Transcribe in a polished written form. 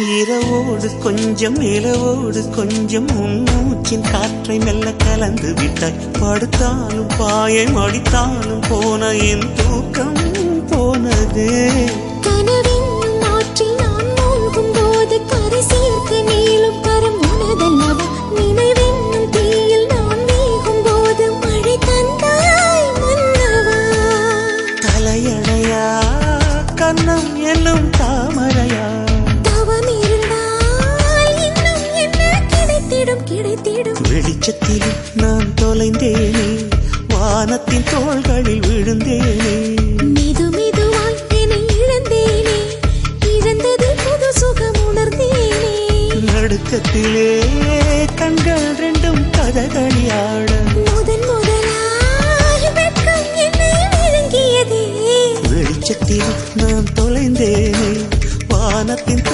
இரவோடு கொஞ்சம் நிலவோடு கொஞ்சம் மூச்சின் காற்றை மெல்ல கலந்து விட்டாய். படுத்தாலும் பாயை மடித்தாலும் போன என் தூக்கம் போனது. கனவென்னும் ஆற்றில் நான் மூழ்கும் போது கரை சேர்க்க நீளும் கரம் உனதல்லவா. நினைவென்னும் தீயில் நான் வீகும் போது மழை தந்தாய் மன்னவா. தலையணையா கண்ணம் என்னும் தாமரையா, வெளிச்சத்தில் நான் தொலைந்தேனே, வானத்தின் தோள்களில் விழுந்தேனே. மிது மிதுவாய் என்னை இழந்தேனே, இழந்தது புது சுகம் உணர்ந்தேனே. நடுக்கத்திலே கண்கள் ரெண்டும் கதகளியாட, முதன் முதலாய் வெட்கம் என்னை விழுங்கியதே. வெளிச்சத்தில் நான் தொலைந்தேனே, வானத்தின்